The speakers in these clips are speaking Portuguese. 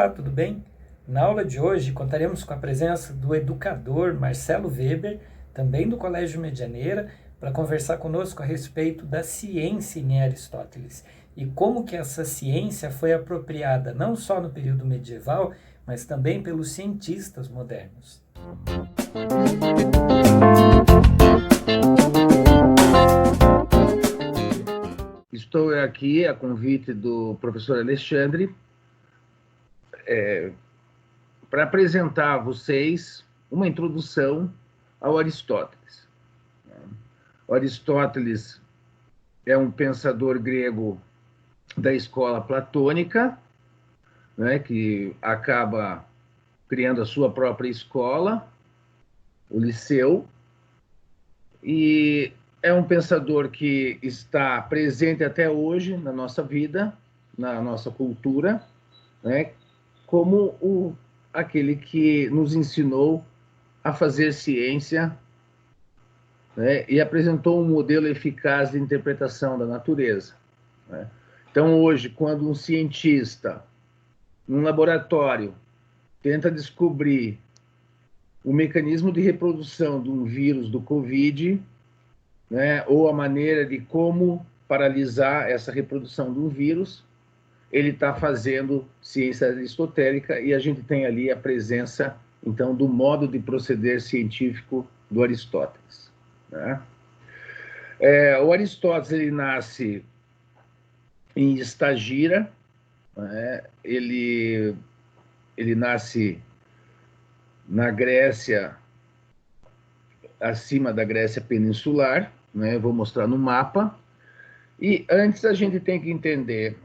Olá, tudo bem? Na aula de hoje contaremos com a presença do educador Marcelo Weber, também do Colégio Medianeira, para conversar conosco a respeito da ciência em Aristóteles e como que essa ciência foi apropriada não só no período medieval, mas também pelos cientistas modernos. Estou aqui a convite do professor Alexandre para apresentar a vocês uma introdução ao Aristóteles. O Aristóteles é um pensador grego da escola platônica, né, que acaba criando a sua própria escola, o Liceu, e é um pensador que está presente até hoje na nossa vida, na nossa cultura, né, como aquele que nos ensinou a fazer ciência, né, e apresentou um modelo eficaz de interpretação da natureza, né? Então, hoje, quando um cientista, num laboratório, tenta descobrir o mecanismo de reprodução de um vírus do Covid, né, ou a maneira de como paralisar essa reprodução do vírus, ele está fazendo ciência aristotélica, e a gente tem ali a presença, então, do modo de proceder científico do Aristóteles, né? O Aristóteles, ele nasce em Estagira, né? Ele nasce na Grécia, acima da Grécia peninsular, né? Vou mostrar no mapa. E antes a gente tem que entender,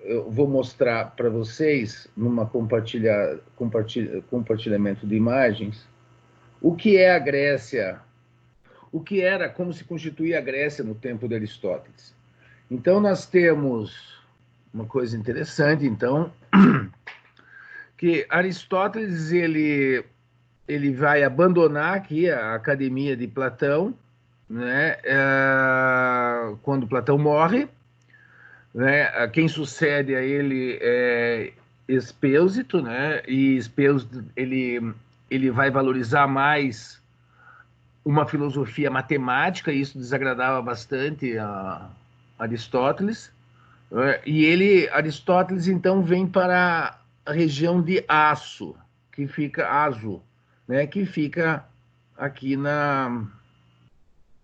eu vou mostrar para vocês, numa compartilhamento de imagens, o que é a Grécia, o que era, como se constituía a Grécia no tempo de Aristóteles. Então, nós temos uma coisa interessante, então, que Aristóteles, ele vai abandonar aqui a academia de Platão, né, quando Platão morre, né, quem sucede a ele é Espéusito, né, e Espéusito, ele vai valorizar mais uma filosofia matemática, e isso desagradava bastante a Aristóteles, né, e Aristóteles, então, vem para a região de Aso, que fica né, que fica aqui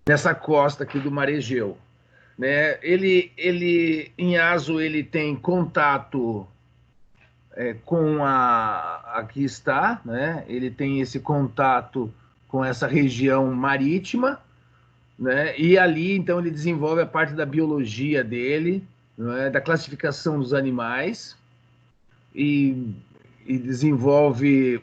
nessa costa aqui do Mar Egeu, né? Em Aso, ele tem contato com aqui está, né? Ele tem esse contato com essa região marítima, né? E ali, então, ele desenvolve a parte da biologia dele, né? Da classificação dos animais, e desenvolve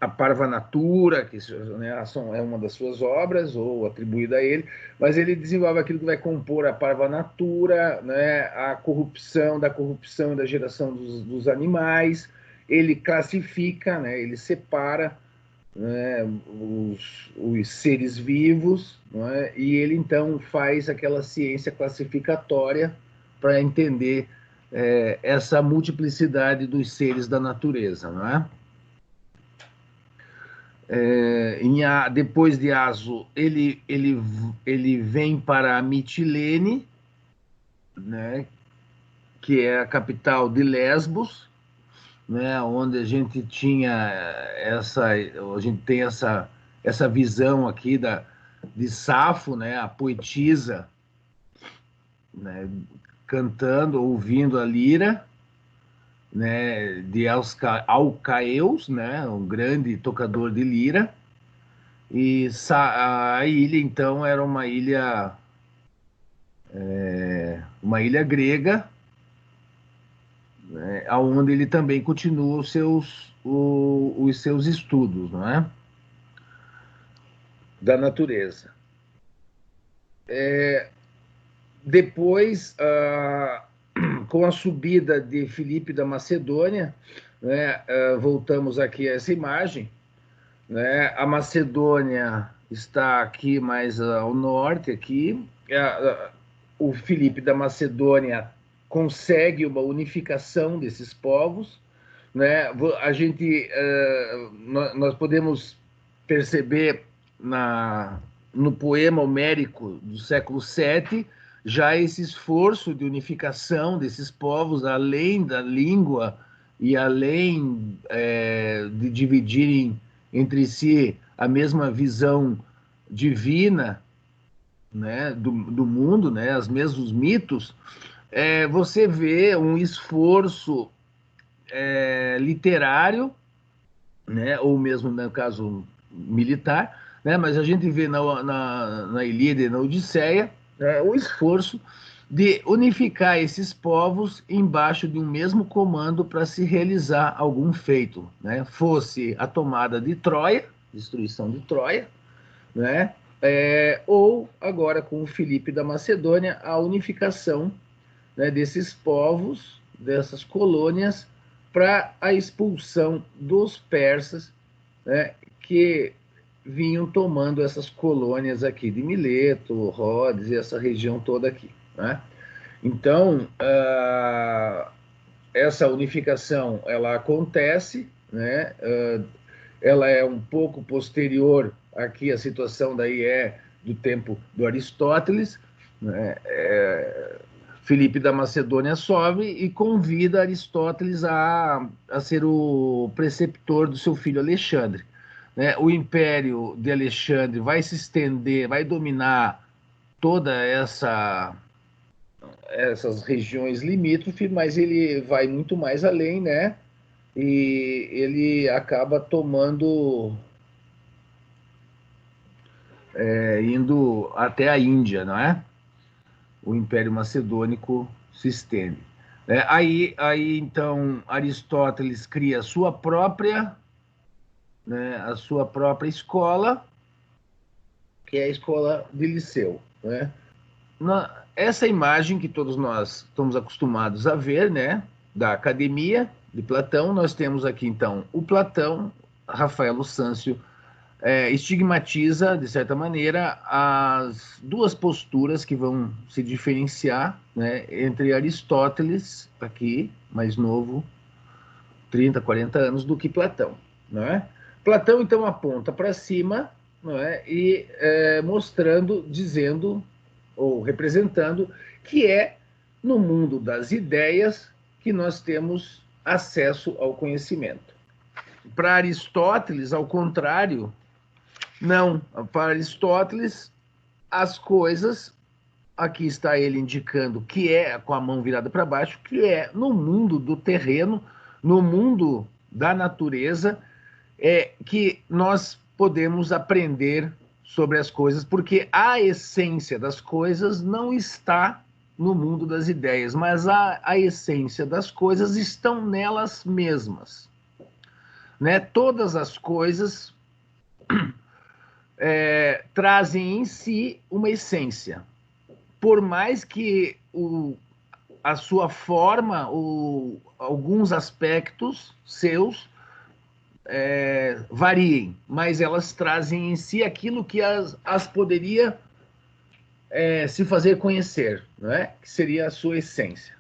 a Parvanatura, que, né, é uma das suas obras, ou atribuída a ele, mas ele desenvolve aquilo que vai compor a Parvanatura, né, a corrupção e da geração dos animais. Ele classifica, né, ele separa, né, os seres vivos, né, e ele, então, faz aquela ciência classificatória para entender essa multiplicidade dos seres da natureza, não é? Depois de Aso, ele vem para Mitilene, né, que é a capital de Lesbos, né, onde a gente tem essa visão aqui de Safo, né, a poetisa, né, cantando, ouvindo a lira, né, de Alcaeus, né, um grande tocador de lira. E a ilha, então, era uma ilha grega, né, onde ele também continua os seus estudos, não é? Da natureza. Depois, com a subida de Filipe da Macedônia, né, voltamos aqui a essa imagem, né, a Macedônia está aqui mais ao norte, aqui. O Filipe da Macedônia consegue uma unificação desses povos, né? Nós podemos perceber no poema homérico do século VII já esse esforço de unificação desses povos, além da língua e além de dividirem entre si a mesma visão divina, né, do mundo, né, os mesmos mitos. Você vê um esforço literário, né, ou mesmo no caso militar, né, mas a gente vê na Ilíada e na Odisseia o esforço de unificar esses povos embaixo de um mesmo comando para se realizar algum feito, né, fosse a tomada de Troia, destruição de Troia, né, ou agora com o Filipe da Macedônia, a unificação, né, desses povos, dessas colônias, para a expulsão dos persas, né, que vinham tomando essas colônias aqui de Mileto, Rhodes e essa região toda aqui, né? Então, essa unificação ela acontece, né? Ela é um pouco posterior aqui, a situação daí do tempo do Aristóteles, né? Filipe da Macedônia sobe e convida Aristóteles a ser o preceptor do seu filho Alexandre, né? O império de Alexandre vai se estender, vai dominar toda essas regiões limítrofes, mas ele vai muito mais além, né? E ele acaba tomando, indo até a Índia, não é? O Império Macedônico se estende. Aí, então, Aristóteles cria a sua própria escola, que é a escola de Liceu, né? Essa imagem que todos nós estamos acostumados a ver, né, da academia de Platão, nós temos aqui, então, o Platão, Rafael Sâncio, estigmatiza, de certa maneira, as duas posturas que vão se diferenciar, né, entre Aristóteles, aqui, mais novo, 30, 40 anos, do que Platão. Não é? Platão, então, aponta para cima, não é? E mostrando, dizendo, ou representando, que é no mundo das ideias que nós temos acesso ao conhecimento. Para Aristóteles, ao contrário, não, para Aristóteles, as coisas, aqui está ele indicando que com a mão virada para baixo, que é no mundo do terreno, no mundo da natureza, que nós podemos aprender sobre as coisas, porque a essência das coisas não está no mundo das ideias, mas a essência das coisas estão nelas mesmas, né? Todas as coisas trazem em si uma essência. Por mais que a sua forma ou alguns aspectos seus variem, mas elas trazem em si aquilo que as poderia se fazer conhecer, né? Que seria a sua essência.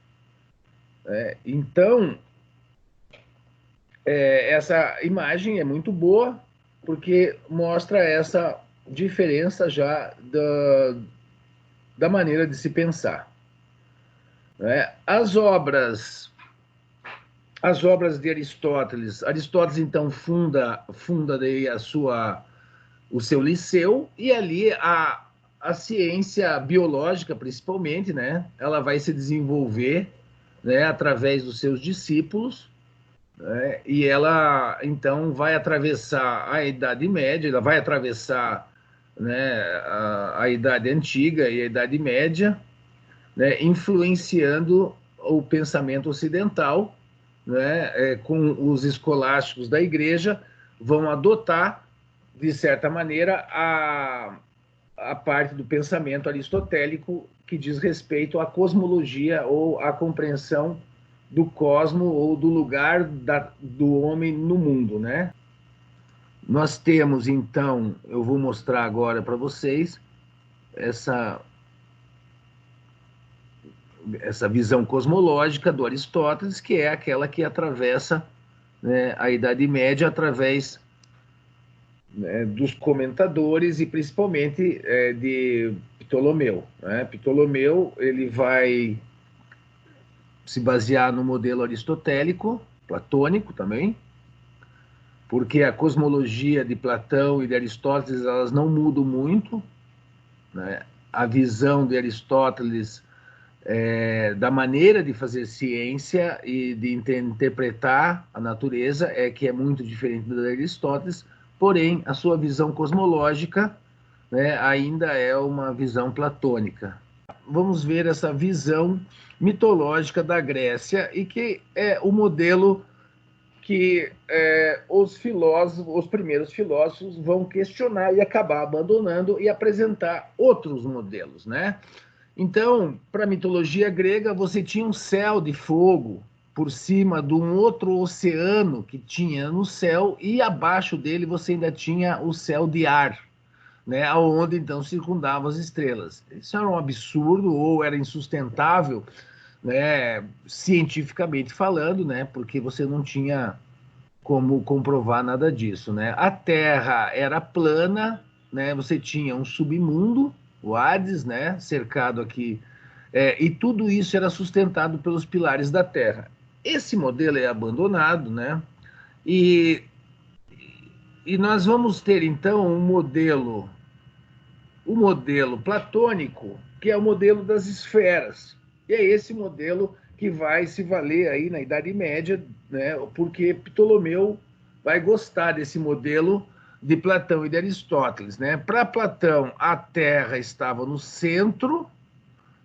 Então, essa imagem é muito boa, porque mostra essa diferença já da maneira de se pensar. As obras de Aristóteles, então funda daí o seu liceu, e ali a ciência biológica, principalmente, né, ela vai se desenvolver, né, através dos seus discípulos, né, e ela então vai atravessar a Idade Média, ela vai atravessar, né, a Idade Antiga e a Idade Média, né, influenciando o pensamento ocidental, né, com os escolásticos da Igreja, vão adotar, de certa maneira, a parte do pensamento aristotélico que diz respeito à cosmologia ou à compreensão do cosmo ou do lugar do homem no mundo, né? Nós temos, então, eu vou mostrar agora para vocês essa essa visão cosmológica do Aristóteles, que é aquela que atravessa, né, a Idade Média através, né, dos comentadores e principalmente de Ptolomeu, né? Ptolomeu ele vai se basear no modelo aristotélico, platônico também, porque a cosmologia de Platão e de Aristóteles elas não mudam muito, né? A visão de Aristóteles da maneira de fazer ciência e de interpretar a natureza é que é muito diferente da de Aristóteles, porém a sua visão cosmológica, né, ainda é uma visão platônica. Vamos ver essa visão mitológica da Grécia e que é o modelo que os primeiros filósofos vão questionar e acabar abandonando e apresentar outros modelos, né? Então, para a mitologia grega, você tinha um céu de fogo por cima de um outro oceano que tinha no céu e abaixo dele você ainda tinha o céu de ar, né, onde então circundavam as estrelas. Isso era um absurdo ou era insustentável, né, cientificamente falando, né, porque você não tinha como comprovar nada disso, né? A Terra era plana, né? Você tinha um submundo, o Hades, né? Cercado aqui, e tudo isso era sustentado pelos pilares da Terra. Esse modelo é abandonado, né? E, e nós vamos ter então o modelo platônico, que é o modelo das esferas. E é esse modelo que vai se valer aí na Idade Média, né, porque Ptolomeu vai gostar desse modelo de Platão e de Aristóteles, né? Para Platão, a Terra estava no centro,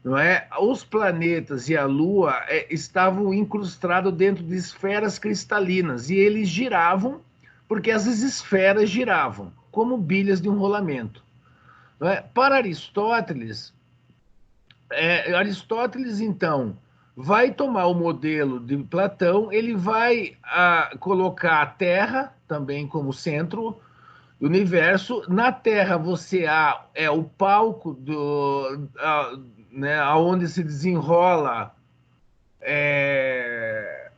não é? Os planetas e a Lua estavam incrustados dentro de esferas cristalinas e eles giravam porque as esferas giravam, como bilhas de um rolamento. Não é? Para Aristóteles, então, vai tomar o modelo de Platão, ele vai colocar a Terra também como centro do universo. Na Terra você é o palco né, onde se desenrola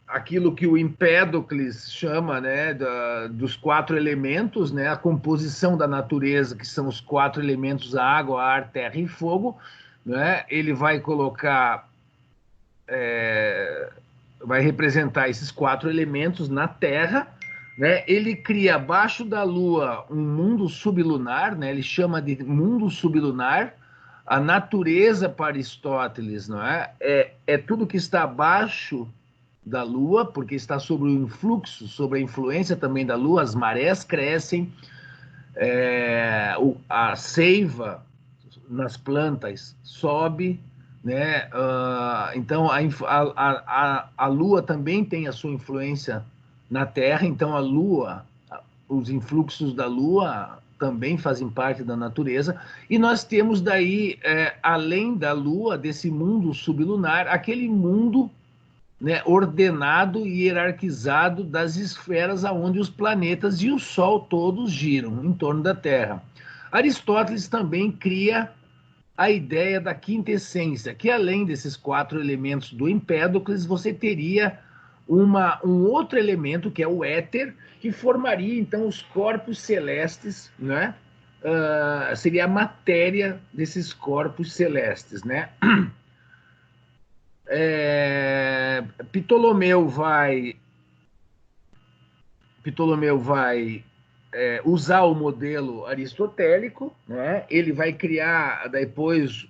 aquilo que o Empédocles chama, né, dos quatro elementos, né, a composição da natureza, que são os quatro elementos, a água, ar, terra e fogo, né, ele vai colocar, vai representar esses quatro elementos na Terra, né, ele cria abaixo da Lua um mundo sublunar, né, ele chama de mundo sublunar. A natureza para Aristóteles, não é? É tudo que está abaixo da Lua, porque está sobre o influxo, sobre a influência também da Lua, as marés crescem, a seiva nas plantas sobe, né? Então a Lua também tem a sua influência na Terra, então a Lua, os influxos da Lua também fazem parte da natureza, e nós temos daí, além da Lua, desse mundo sublunar, aquele mundo, né, ordenado e hierarquizado das esferas aonde os planetas e o Sol todos giram em torno da Terra. Aristóteles também cria a ideia da quinta essência, que além desses quatro elementos do Empédocles, você teria um outro elemento, que é o éter, que formaria então os corpos celestes, né? Seria a matéria desses corpos celestes, né? Ptolomeu vai usar o modelo aristotélico, né? Ele vai criar depois,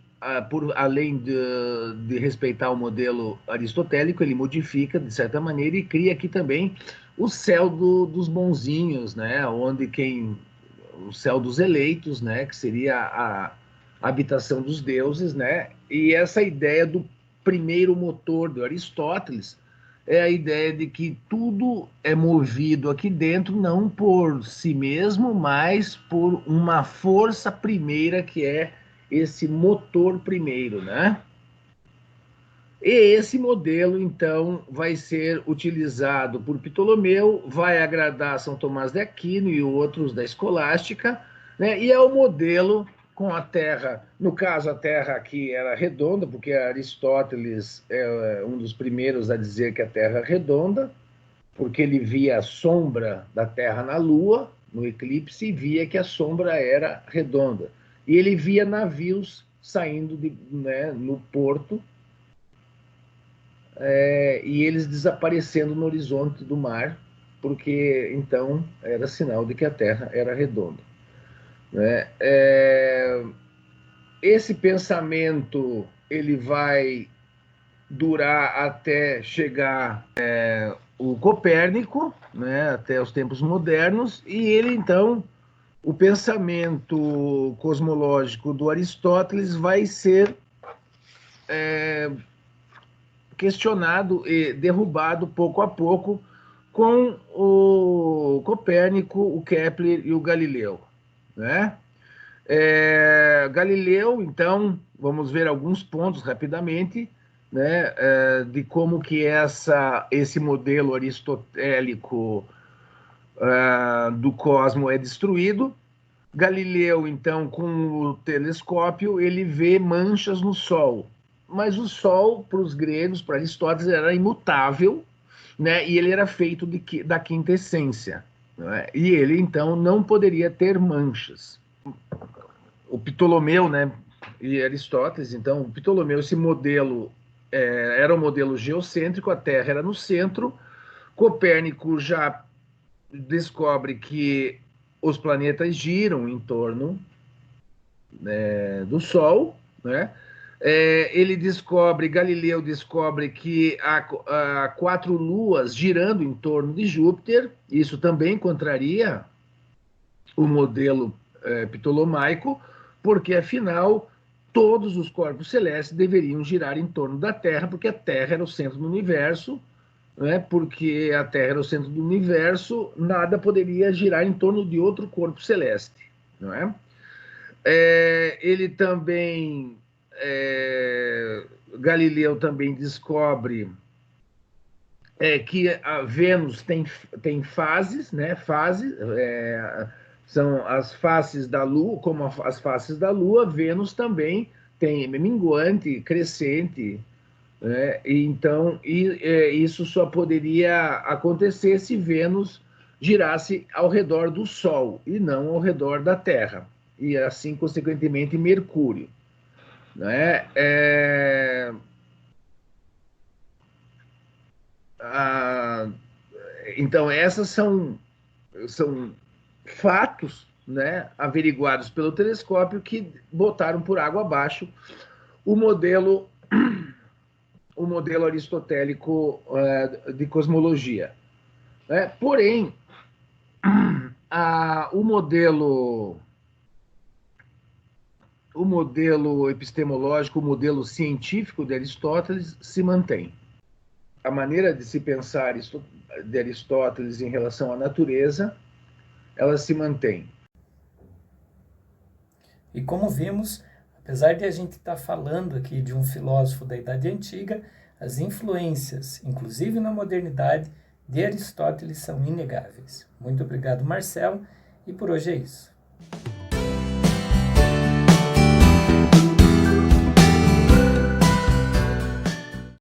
além de respeitar o modelo aristotélico, ele modifica de certa maneira e cria aqui também o céu dos bonzinhos, né? O céu dos eleitos, né? Que seria a habitação dos deuses, né? E essa ideia do primeiro motor do Aristóteles é a ideia de que tudo é movido aqui dentro não por si mesmo, mas por uma força primeira que é esse motor primeiro, né? E esse modelo, então, vai ser utilizado por Ptolomeu, vai agradar São Tomás de Aquino e outros da escolástica, né? E é o modelo com a Terra, no caso a Terra aqui era redonda, porque Aristóteles é um dos primeiros a dizer que a Terra é redonda, porque ele via a sombra da Terra na Lua, no eclipse, e via que a sombra era redonda. E ele via navios saindo no porto, e eles desaparecendo no horizonte do mar, porque então era sinal de que a Terra era redonda. Né? Esse pensamento ele vai durar até chegar o Copérnico, né, até os tempos modernos, e ele então, o pensamento cosmológico do Aristóteles vai ser questionado e derrubado pouco a pouco com o Copérnico, o Kepler e o Galileu, né? Galileu, então, vamos ver alguns pontos rapidamente, né, de como que esse modelo aristotélico do cosmo é destruído. Galileu, então, com o telescópio, ele vê manchas no Sol. Mas o Sol, para os gregos, para Aristóteles, era imutável, né, e ele era feito da quinta essência. Né, e ele, então, não poderia ter manchas. O Ptolomeu, né, e Aristóteles, então, o Ptolomeu, esse modelo era um modelo geocêntrico, a Terra era no centro. Copérnico já descobre que os planetas giram em torno do Sol, né? Galileu descobre que há 4 luas girando em torno de Júpiter. Isso também contraria o modelo ptolomaico, porque afinal todos os corpos celestes deveriam girar em torno da Terra, porque a Terra era o centro do universo, né? Porque a Terra era o centro do universo, nada poderia girar em torno de outro corpo celeste, não é? Ele também, Galileu também descobre que a Vênus tem fases, né? São as faces da Lua, como as faces da Lua, Vênus também tem minguante, crescente, né? Então, isso só poderia acontecer se Vênus girasse ao redor do Sol e não ao redor da Terra, e assim, consequentemente, Mercúrio. Né? Então, essas são fatos, né, averiguados pelo telescópio, que botaram por água abaixo o modelo aristotélico de cosmologia. Porém, o modelo epistemológico, o modelo científico de Aristóteles se mantém. A maneira de se pensar de Aristóteles em relação à natureza, ela se mantém. E como vimos, apesar de a gente estar falando aqui de um filósofo da Idade Antiga, as influências, inclusive na modernidade, de Aristóteles são inegáveis. Muito obrigado, Marcelo, e por hoje é isso.